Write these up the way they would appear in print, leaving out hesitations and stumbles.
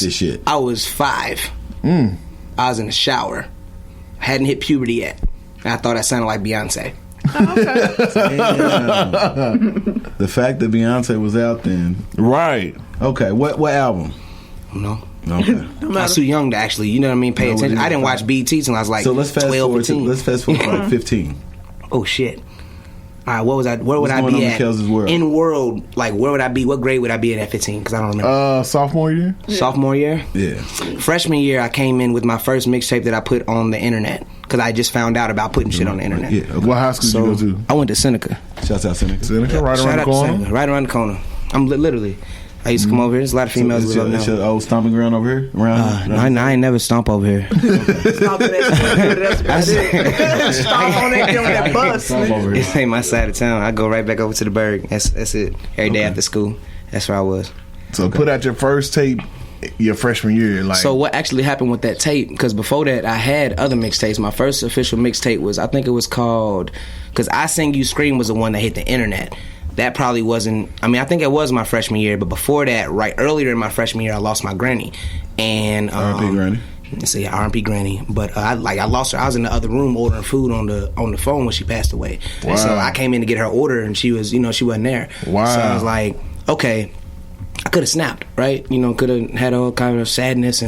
this shit? I was 5. I was in the shower. Hadn't hit puberty yet. And I thought I sounded like Beyonce. Oh, okay. The fact that Beyonce was out then. Right. Okay, what album? No. Okay. I was too young to actually, you know what I mean, pay attention. I didn't watch BET until I was like so let's fast 12, forward 15. let's fast forward to like 15. Oh, shit. All right, where would I going be on at? in Kellz's world? In world, like, where would I be? What grade would I be at 15? Because I don't remember. Sophomore year? Sophomore year? Yeah. Freshman year, I came in with my first mixtape that I put on the internet. Because I just found out about putting shit on the internet. Yeah. Okay. What high school did you go to? I went to Seneca. Shouts out Seneca. Seneca, right Shout around the out to corner? Seneca, right around the corner. I'm literally. I used to come over here. There's a lot of females So who live it's now. your old stomping ground over here? Around? No, I ain't never stomp over here. Stop it. That's about it. Stop on that, get on that bus. Stomp over here. This ain't my side of town. I go right back over to the Berg. That's it. Every day after school. That's where I was. So put out your first tape your freshman year. Like, So what actually happened with that tape? Because before that, I had other mixtapes. My first official mixtape was, I think it was called, because I Sing You Scream was the one that hit the internet. That probably wasn't, I mean, I think it was my freshman year, but before that, right earlier in my freshman year, I lost my granny. And R.I.P. Granny. So yeah, R.I.P. Granny. But I lost her. I was in the other room ordering food on the phone when she passed away. Wow. And so I came in to get her order, and she was, she wasn't there. Wow. So I was like, okay, I could have snapped, right? Could have had all kind of sadness,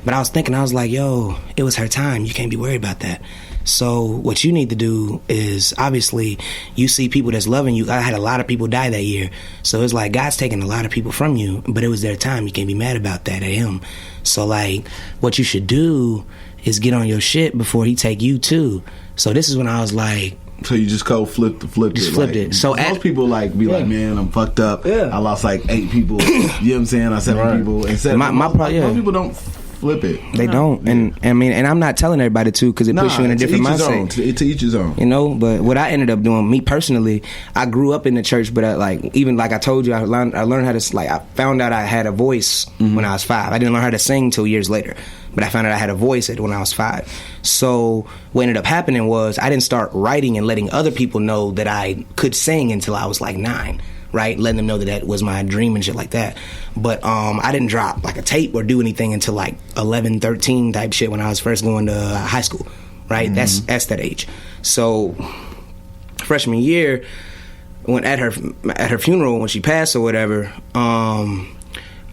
but I was thinking, I was like, yo, it was her time. You can't be worried about that. So what you need to do is, obviously, you see people that's loving you. I had a lot of people die that year. So it's like, God's taking a lot of people from you, but it was their time. You can't be mad about that at him. So, like, what you should do is get on your shit before he take you, too. So this is when I was like... So you just flipped it. So most people like man, I'm fucked up. Yeah. I lost like 8 people. You know what I'm saying? I 7 people. Instead, most people don't flip it. They don't. And I mean, and I'm not telling everybody to, because it puts you in a different mindset. To each his own. But what I ended up doing, me personally, I grew up in the church, but even like I told you, I learned how to, I found out I had a voice when I was 5. I didn't learn how to sing till years later, but I found out I had a voice when I was 5. So what ended up happening was I didn't start writing and letting other people know that I could sing until I was like 9. Right, letting them know that was my dream and shit like that. But I didn't drop like a tape or do anything until like 11, 13 type shit when I was first going to high school. Right, that's that age. So freshman year, when at her funeral when she passed or whatever,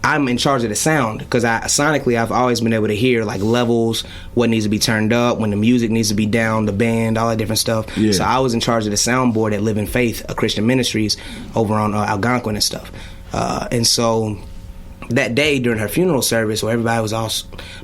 I'm in charge of the sound, because sonically I've always been able to hear like levels, what needs to be turned up, when the music needs to be down, the band, all that different stuff. Yeah. So I was in charge of the soundboard at Living Faith, a Christian Ministries over on Algonquin and stuff. And so that day during her funeral service, where everybody was all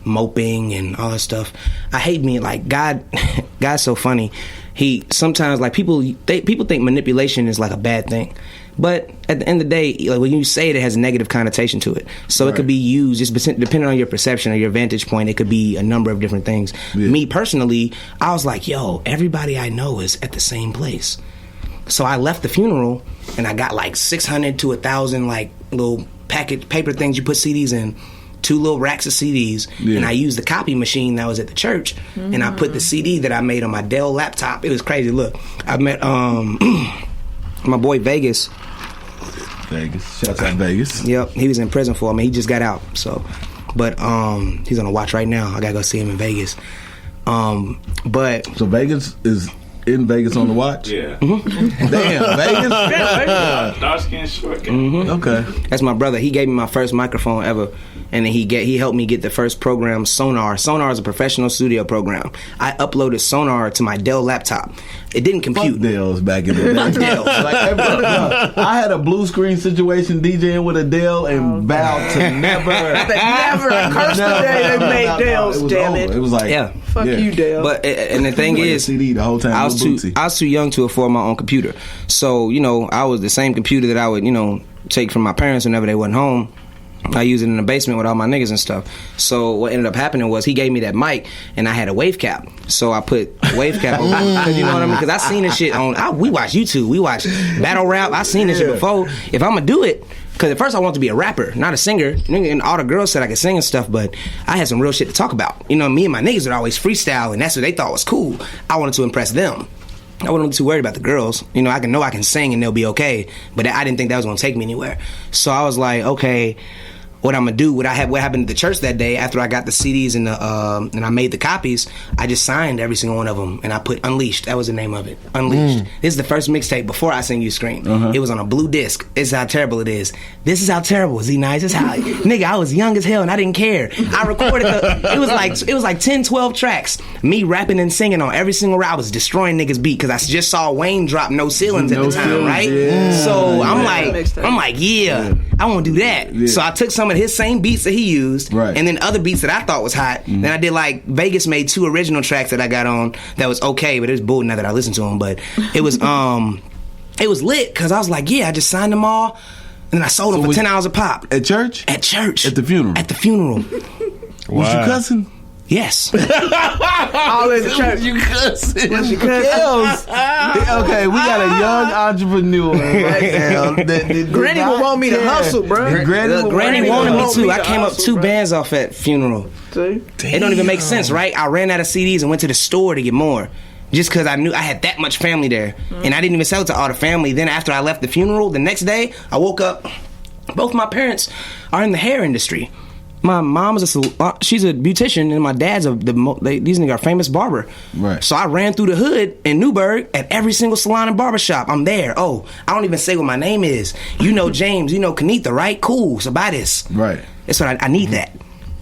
moping and all that stuff, I hate me, like God's so funny. He sometimes, like, people think manipulation is like a bad thing. But at the end of the day, like, when you say it has a negative connotation to it. So It could be used, just depending on your perception or your vantage point, it could be a number of different things. Yeah. Me personally, I was like, yo, everybody I know is at the same place. So I left the funeral and I got like 600 to 1,000 like little paper things you put CDs in, 2 little racks of CDs, and I used the copy machine that was at the church, and I put the CD that I made on my Dell laptop. It was crazy. Look, I met my boy Vegas. Shouts out Vegas. Yep, he was in prison for me. He just got out. So, but he's on a watch right now. I gotta go see him in Vegas. But so Vegas is in Vegas on the watch. Yeah. Mm-hmm. Damn, Vegas. Yeah, dark skin, short guy. Okay, that's my brother. He gave me my first microphone ever. And then he helped me get the first program, Sonar. Sonar is a professional studio program. I uploaded Sonar to my Dell laptop. It didn't compute. Fuck Dells back in the day. Fuck Dells. I had a blue screen situation DJing with a Dell and vowed to never curse the day they made Dells. Damn it! It was like, fuck you, Dell. But and the thing is, CD the whole time. I was too young to afford my own computer. So I was the same computer that I would take from my parents whenever they wasn't home. I used it in the basement with all my niggas and stuff. So what ended up happening was he gave me that mic, and I had a wave cap. So I put wave cap over, because you know what I mean? Because I seen this shit we watch YouTube, we watch battle rap. I seen this shit before. If I'm gonna do it, because at first I wanted to be a rapper, not a singer. And all the girls said I could sing and stuff, but I had some real shit to talk about. Me and my niggas would always freestyle, and that's what they thought was cool. I wanted to impress them. I wasn't too worried about the girls. I can sing and they'll be okay, but I didn't think that was gonna take me anywhere. So I was like, okay, what I'm gonna do. What happened at the church that day after I got the CDs and I made the copies. I just signed every single one of them, and I put Unleashed. That was the name of it, Unleashed. This is the first mixtape before I Sing You Scream. It was on a blue disc. This is how terrible it is. This is how terrible Znyce. This is how nigga. I was young as hell and I didn't care. I recorded it was like 10, 12 tracks. Me rapping and singing on every single route. I was destroying niggas beat because I just saw Wayne drop No Ceilings at the time, right? Yeah. So I'm like, yeah, I want to do that. Yeah. So I took some of his same beats that he used, right, and then other beats that I thought was hot. Then I did like Vegas made 2 original tracks that I got on that was okay, but it was bull now that I listened to them. But it was lit because I was like, yeah, I just signed them all, and then I sold them for $10 a pop at church. At church, at the funeral. At the funeral. Was your cousin? Yes. All in the church. You cousin. Was your cousin? Okay, we got a young entrepreneur right now. Granny would want me to hustle, bro. Granny wanted me too. I came up 2 bands off at funeral. See? It don't even make sense, right? I ran out of CDs and went to the store to get more. Just because I knew I had that much family there. And I didn't even sell it to all the family. Then after I left the funeral, the next day, I woke up. Both my parents are in the hair industry. My mom is she's a beautician, and my dad's these niggas are famous barber. Right. So I ran through the hood in Newburg at every single salon and barbershop. I'm there. Oh, I don't even say what my name is. You know James, you know Kenitha, right? Cool. So buy this. Right. That's what I need that.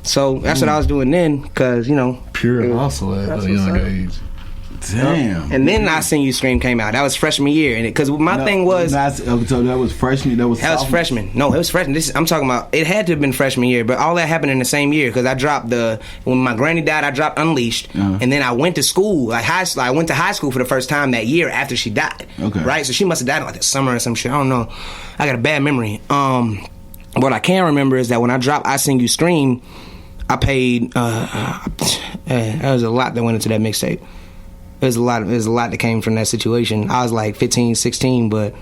So that's what I was doing then, because, you know. Pure hustle at a young age. Damn. And then I Sing You Scream came out. That was freshman year, and because my thing was so that was freshman. That was freshman. No, it was freshman. I'm talking about. It had to have been freshman year, but all that happened in the same year because I dropped when my granny died. I dropped Unleashed, and then I went to school, I went to high school for the first time that year after she died. Okay. Right. So she must have died in like the summer or some shit. I don't know. I got a bad memory. What I can remember is that when I dropped I Sing You Scream, I paid. There was a lot that went into that mixtape. There's a lot that came from that situation. I was like 15, 16, but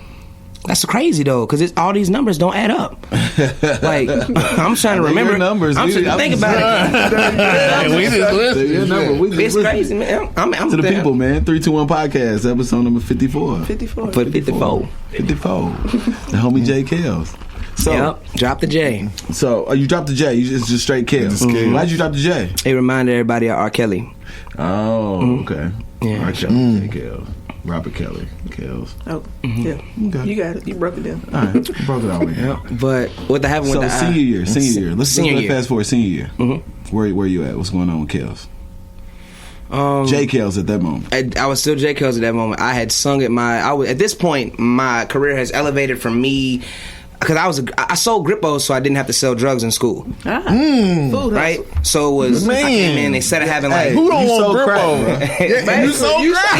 that's crazy though, because all these numbers don't add up. Like I'm trying to remember your numbers. I'm trying to think about it. We just listen. It's crazy, man. I'm to the people, man. 321 Podcast, episode number 54. 54. 54. The homie J Kellz. So, yep, drop the J. So you dropped the J. You just straight Kellz. Why'd you drop the J? It reminded everybody of R. Kelly. Oh, okay. Yeah. R. Kelly, J Kellz. Robert Kelly, Kellz. Oh, yeah. Okay. You got it. You broke it down. All right, broke it out. Yeah. But what happened with the senior year. Let's fast forward senior year. Mm-hmm. Where you at? What's going on with Kellz? J Kellz at that moment. I was still J Kellz at that moment. I had sung at at this point, my career has elevated from me. Because I sold Grippos, so I didn't have to sell drugs in school. Food right? So it was, man, instead of having like... Who don't want Grippo? You sold crack.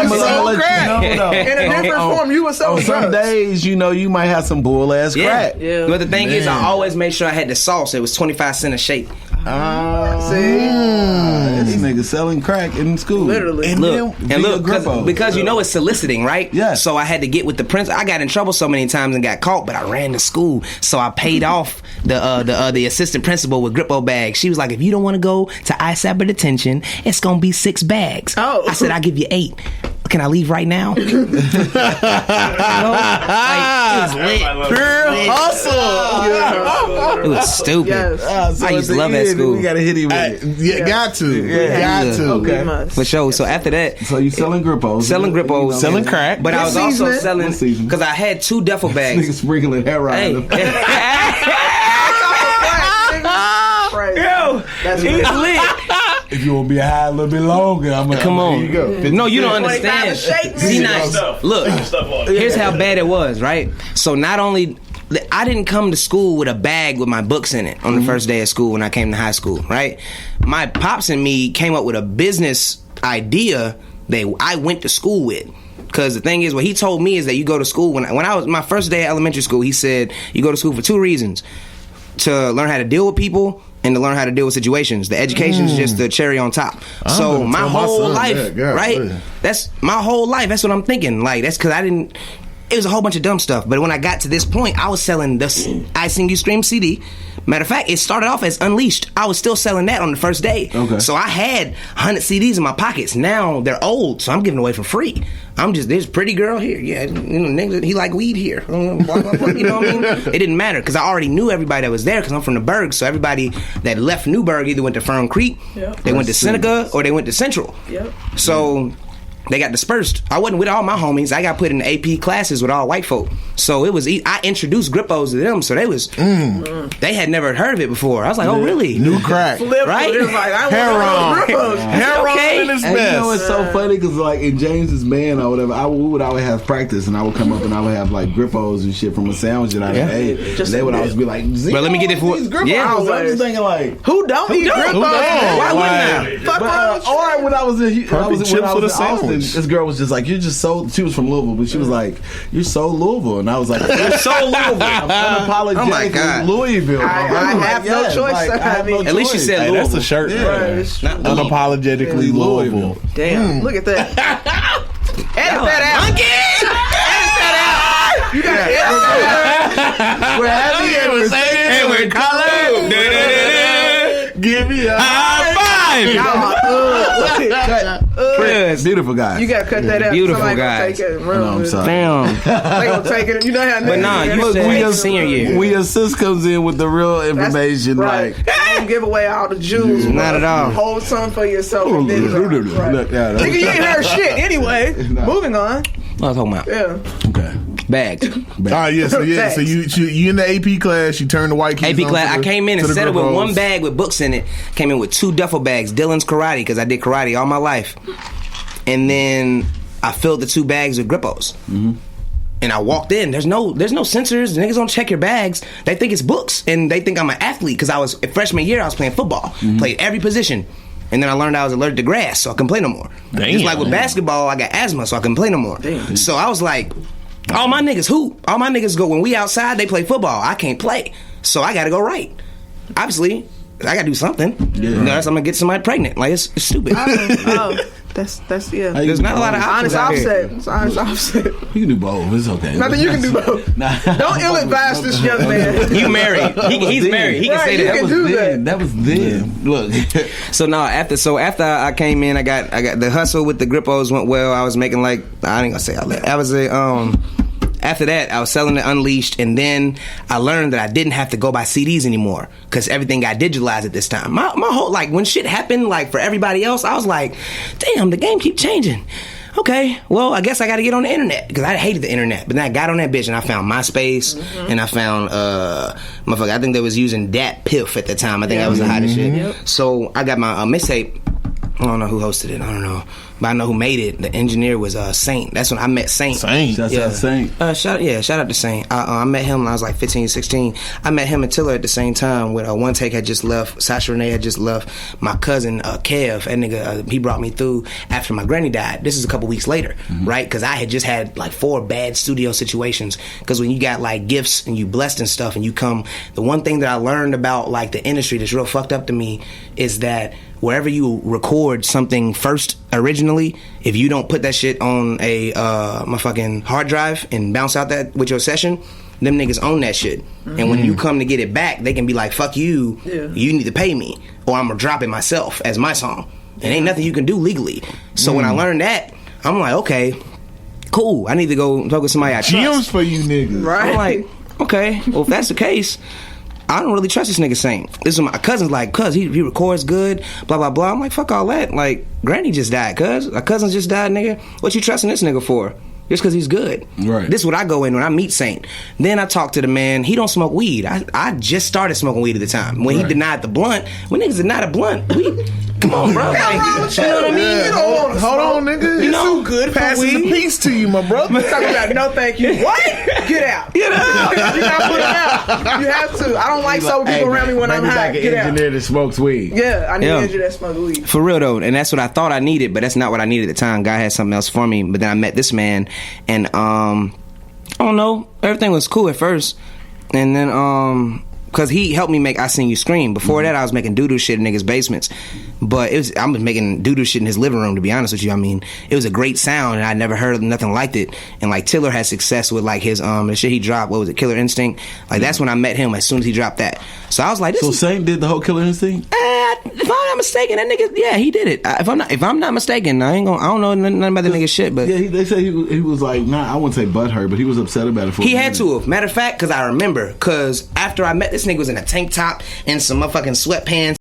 You sold crack. In a different form, you were selling drugs. Some days, you might have some bull-ass crack. Yeah. But the thing is, I always made sure I had the sauce. It was 25 cents a shake. This nigga selling crack in school. Literally. And look, because it's soliciting, right? Yeah. So I had to get with the principal. I got in trouble so many times and got caught, but I ran to school, so I paid off the assistant principal with Grippo bags. She was like, if you don't want to go to ISAPA detention, it's gonna be 6 bags. Oh. I said, I'll give you 8. Can I leave right now? It was lit. Pure hustle. It was stupid. Yes. I used to love that school. We gotta hit him with it. Got to. Okay. For sure. So after that, So you selling Grippos. Selling crack. but I was also selling What season? because I had 2 duffel Nigga bags. sprinkling heroin. Yo, That's he's lit. If you want to be high a little bit longer, I'm gonna Come on. Here you go. No, you don't understand. Znyce, look, here's how bad it was, right? So not only I didn't come to school with a bag with my books in it on the first day of school when I came to high school, right? My pops and me came up with a business idea that I went to school with. Because the thing is, what he told me is that you go to school, when I was my first day at elementary school, he said you go to school for 2 reasons: to learn how to deal with people and to learn how to deal with situations. The education is just the cherry on top. So my whole life, right? That's my whole life. That's what I'm thinking. Like, that's because I didn't it was a whole bunch of dumb stuff. But when I got to this point, I was selling the I Sing You Scream CD. Matter of fact, it started off as Unleashed. I was still selling that on the first day. Okay. So I had 100 CDs in my pockets. Now they're old, so I'm giving away for free. There's a pretty girl here. Yeah, you know, nigga, he like weed here. Blah, blah, blah, you know what I mean? It didn't matter because I already knew everybody that was there because I'm from the Berg. So everybody that left Newburg either went to Fern Creek, they went to Seneca, or they went to Central. Yep. So they got dispersed. I wasn't with all my homies. I got put in AP classes with all white folk. So it was. I introduced Grippos to them. So they was. They had never heard of it before. I was like, oh really? New crack. Right? It was like, I Heron. want Heron in his And you know best. it's so funny because like in James's band or whatever, we would always have practice, and I would come up and I would have like Grippos and shit from a sound that I ate. And they would always be like, But let me get it for these Grippos. yeah. I'm just thinking like, Who don't eat Grippos? Why wouldn't I? Fuck or when I was in Perfect chips with a Austin, sandwich. this girl was just like, you're just so. She was from Louisville, but she was like, you're so Louisville, and I was like, you're so Louisville. I'm unapologetic. Oh my God. Louisville. I have no choice. I have no At least she choice. said Hey, Louisville. that's a shirt. Yeah. Right, it's true. Unapologetically Louisville. Damn, look at that. Edit that out. Edit that out. You gotta edit that out. We're happy and we're singing and we're colored. Give me a high five. Beautiful guy. You gotta cut that out. Beautiful Somebody guys. gonna take it and run No, I'm with it. sorry. Damn. They gonna take it. You know how But nah, you said senior year. We assist comes in with the real information. Right. Like, Don't give away all the jewels. Not bro. at all. Hold some for yourself. And then right. look, yeah, Nigga, you ain't heard shit anyway. Nah. Moving on. What was I talking about? Yeah. okay. Bags. So you in the AP class, you turn the white keys AP on class. to I came in to the instead of with Grippos. one bag with books in it. Came in with 2 duffel bags. Dylan's karate because I did karate all my life, and then I filled the 2 bags with Grippos. And I walked in. There's no censors. Niggas don't check your bags. They think it's books, and they think I'm an athlete because I was freshman year. I was playing football, played every position. And then I learned I was allergic to grass, so I couldn't play no more. Just like with basketball, I got asthma, so I couldn't play no more. So I was like, all my niggas hoop. All my niggas go, when we outside, they play football. I can't play. So I gotta go right. Obviously, I gotta do something. You know, I'm gonna get somebody pregnant. Like, it's stupid. Oh, that's yeah. There's not a lot of options Honest out here. offset. It's honest offset. You can do both. It's okay. Nothing you can do both. Don't ill-advise this young man. You married. He's married. He can Right, say you that. can do that. That was then. Look. So no, after I came in, I got the hustle with the Grippos went well. I was making like, I ain't gonna say all that. I was after that, I was selling the Unleashed, and then I learned that I didn't have to go buy CDs anymore because everything got digitalized at this time. My whole, like, when shit happened, like, for everybody else, I was like, damn, the game keep changing. Okay, well, I guess I got to get on the internet because I hated the internet. But then I got on that bitch and I found MySpace and I found, motherfucker, I think they was using Dat Piff at the time. I think that was the hottest shit. Yep. So I got my mixtape. I don't know who hosted it. I don't know. But I know who made it. The engineer was Saint. That's when I met Saint. Shout out Saint. Shout out to Saint. I met him when I was like 15, 16. I met him and Tiller at the same time when One Take had just left. Sasha Renee had just left. My cousin, Kev, that nigga, he brought me through after my granny died. This is a couple weeks later, right? Because I had just had like 4 bad studio situations. Because when you got like gifts and you blessed and stuff and you come, the one thing that I learned about like the industry that's real fucked up to me is that wherever you record something first originally, if you don't put that shit on a motherfucking hard drive and bounce out that with your session, them niggas own that shit. And when you come to get it back, they can be like, fuck you, you need to pay me, or I'm gonna drop it myself as my song. And ain't nothing you can do legally. So when I learned that, I'm like, okay, cool, I need to go talk with somebody I trust. Gems for you niggas. Right. I'm like, okay, well, if that's the case, I don't really trust this nigga Saint. This is my cousin's like, cuz he records good, blah, blah, blah. I'm like, fuck all that. Like, Granny just died, cuz. Our cousin just died, nigga. What you trusting this nigga for? Just because he's good. Right. This is what I go in when I meet Saint. Then I talk to the man. He don't smoke weed. I just started smoking weed at the time. When he denied the blunt, when niggas deny the blunt, come on, bro. Like, you know what I mean? Yeah. Hold on, nigga. You know, Too good for Passing the weed. peace to you, my brother. Talking about no thank you. What? Get out. Get out. You gotta put it out. You have to. I don't like sober people around me when I'm high. Like an Get out. engineer that smokes weed. Yeah, I need Yeah. an engineer that smoke weed. For real though, and that's what I thought I needed, but that's not what I needed at the time. God had something else for me. But then I met this man, and I don't know, everything was cool at first, and then Cause he helped me make I Seen You Scream. Before that, I was making doo-doo shit in niggas' basements. But I was making doo-doo shit in his living room, to be honest with you. I mean, it was a great sound, and I never heard nothing like it. And like Tiller had success with like his the shit he dropped. What was it, Killer Instinct? Like that's when I met him. As soon as he dropped that, so I was like, so Saint did the whole Killer Instinct. If I'm not mistaken, that nigga, yeah, he did it. If I'm not mistaken, I don't know nothing about the nigga shit. But yeah, they say he was like, I wouldn't say butthurt, but he was upset about it. He had to have. Matter of fact, because I remember, because after I met this nigga was in a tank top and some motherfucking sweatpants.